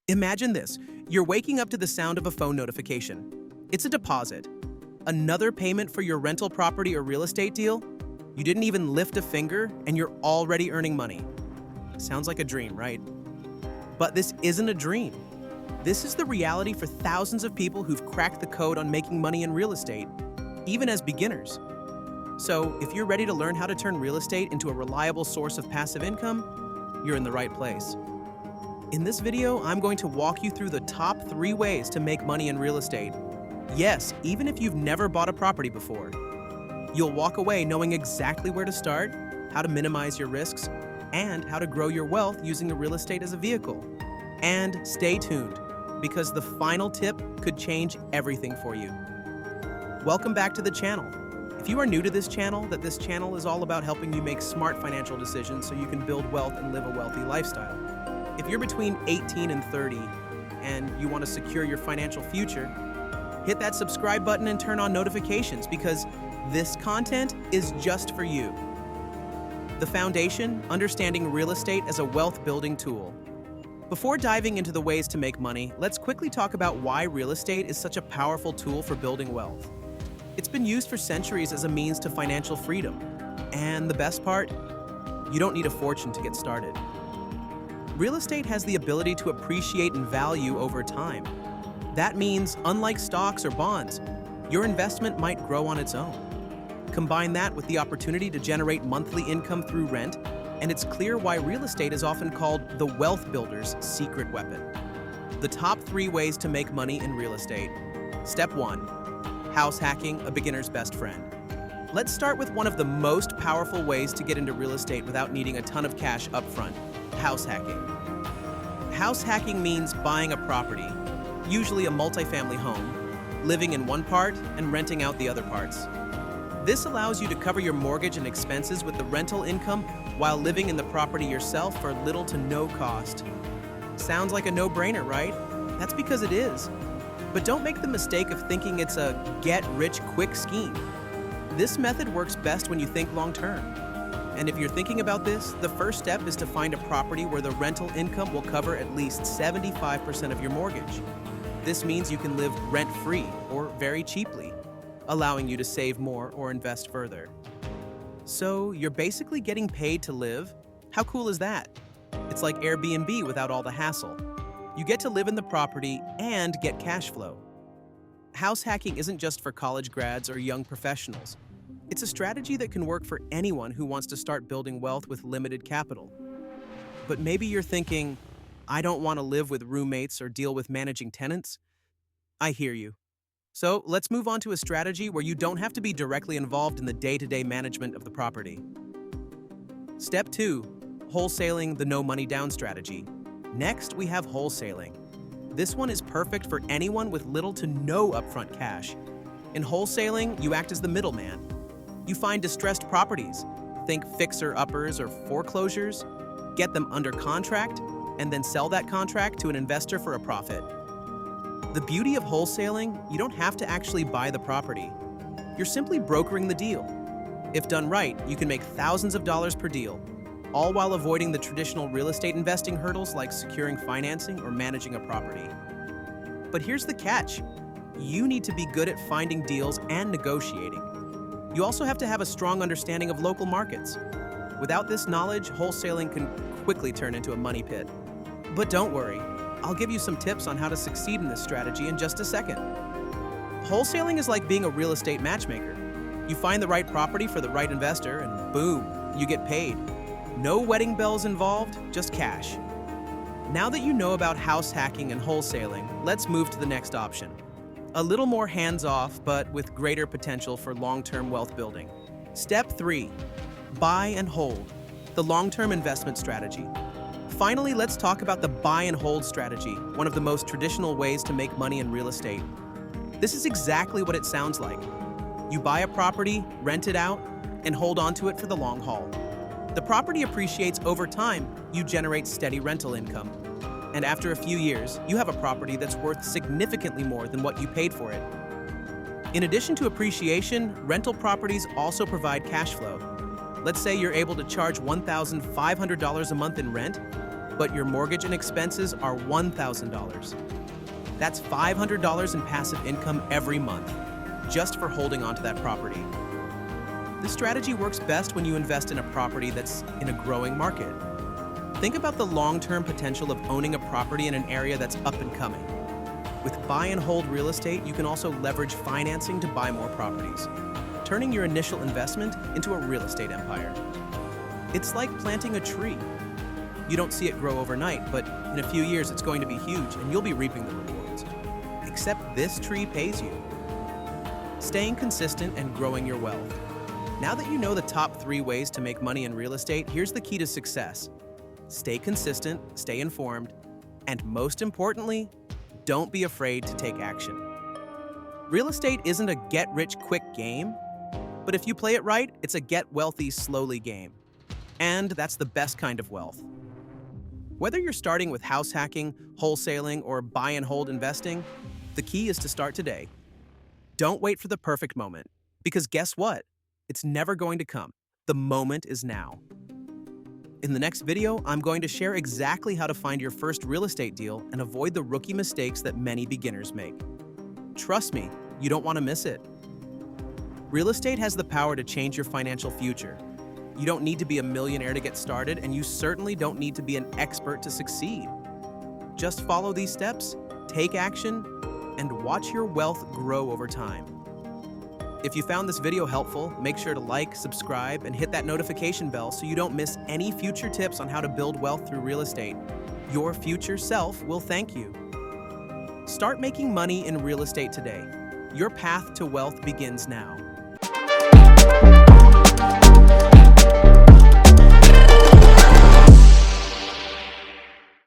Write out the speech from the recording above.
Imagine this. You're waking up to the sound of a phone notification. It's a deposit. Another payment for your rental property or real estate deal? You didn't even lift a finger and you're already earning money. Sounds like a dream, right? But this isn't a dream. This is the reality for thousands of people who've cracked the code on making money in real estate, even as beginners. So, if you're ready to learn how to turn real estate into a reliable source of passive income, you're in the right place. In this video, I'm going to walk you through the top 3 ways to make money in real estate. Yes, even if you've never bought a property before. You'll walk away knowing exactly where to start, how to minimize your risks, and how to grow your wealth using real estate as a vehicle. And stay tuned, because the final tip could change everything for you. Welcome back to the channel. If you are new to this channel, this channel is all about helping you make smart financial decisions so you can build wealth and live a wealthy lifestyle. If you're between 18 and 30 and you want to secure your financial future, hit that subscribe button and turn on notifications because this content is just for you. The foundation, understanding real estate as a wealth-building tool. Before diving into the ways to make money, let's quickly talk about why real estate is such a powerful tool for building wealth. It's been used for centuries as a means to financial freedom. And the best part? You don't need a fortune to get started. Real estate has the ability to appreciate in value over time. That means, unlike stocks or bonds, your investment might grow on its own. Combine that with the opportunity to generate monthly income through rent, and it's clear why real estate is often called the wealth builder's secret weapon. The top 3 ways to make money in real estate. Step 1. House hacking, a beginner's best friend. Let's start with one of the most powerful ways to get into real estate without needing a ton of cash upfront: house hacking. House hacking means buying a property, usually a multifamily home, living in one part and renting out the other parts. This allows you to cover your mortgage and expenses with the rental income while living in the property yourself for little to no cost. Sounds like a no-brainer, right? That's because it is. But don't make the mistake of thinking it's a get-rich-quick scheme. This method works best when you think long-term. And if you're thinking about this, the first step is to find a property where the rental income will cover at least 75% of your mortgage. This means you can live rent-free or very cheaply, allowing you to save more or invest further. So you're basically getting paid to live? How cool is that? It's like Airbnb without all the hassle. You get to live in the property and get cash flow. House hacking isn't just for college grads or young professionals. It's a strategy that can work for anyone who wants to start building wealth with limited capital. But maybe you're thinking, I don't want to live with roommates or deal with managing tenants. I hear you. So let's move on to a strategy where you don't have to be directly involved in the day-to-day management of the property. Step 2. Wholesaling, the no money down strategy. Next, we have wholesaling. This one is perfect for anyone with little to no upfront cash. In wholesaling, you act as the middleman. You find distressed properties, think fixer-uppers or foreclosures, get them under contract, and then sell that contract to an investor for a profit. The beauty of wholesaling, you don't have to actually buy the property. You're simply brokering the deal. If done right, you can make thousands of dollars per deal, all while avoiding the traditional real estate investing hurdles like securing financing or managing a property. But here's the catch. You need to be good at finding deals and negotiating. You also have to have a strong understanding of local markets. Without this knowledge, wholesaling can quickly turn into a money pit. But don't worry, I'll give you some tips on how to succeed in this strategy in just a second. Wholesaling is like being a real estate matchmaker. You find the right property for the right investor and boom, you get paid. No wedding bells involved, just cash. Now that you know about house hacking and wholesaling, let's move to the next option. A little more hands-off, but with greater potential for long-term wealth building. Step 3. Buy and hold, the long-term investment strategy. Finally, let's talk about the buy and hold strategy, one of the most traditional ways to make money in real estate. This is exactly what it sounds like. You buy a property, rent it out, and hold on to it for the long haul. The property appreciates over time, you generate steady rental income. And after a few years, you have a property that's worth significantly more than what you paid for it. In addition to appreciation, rental properties also provide cash flow. Let's say you're able to charge $1,500 a month in rent. but your mortgage and expenses are $1,000. That's $500 in passive income every month, just for holding onto that property. This strategy works best when you invest in a property that's in a growing market. Think about the long-term potential of owning a property in an area that's up and coming. With buy and hold real estate, you can also leverage financing to buy more properties, turning your initial investment into a real estate empire. It's like planting a tree. You don't see it grow overnight, but in a few years it's going to be huge and you'll be reaping the rewards. Except this tree pays you. Staying consistent and growing your wealth. Now that you know the top 3 ways to make money in real estate, here's the key to success. Stay consistent, stay informed, and most importantly, don't be afraid to take action. Real estate isn't a get-rich-quick game, but if you play it right, it's a get-wealthy-slowly game. And that's the best kind of wealth. Whether you're starting with house hacking, wholesaling, or buy and hold investing, the key is to start today. Don't wait for the perfect moment, because guess what? It's never going to come. The moment is now. In the next video, I'm going to share exactly how to find your first real estate deal and avoid the rookie mistakes that many beginners make. Trust me, you don't want to miss it. Real estate has the power to change your financial future. You don't need to be a millionaire to get started, and you certainly don't need to be an expert to succeed. Just follow these steps, take action, and watch your wealth grow over time. If you found this video helpful, make sure to like, subscribe, and hit that notification bell so you don't miss any future tips on how to build wealth through real estate. Your future self will thank you. Start making money in real estate today. Your path to wealth begins now.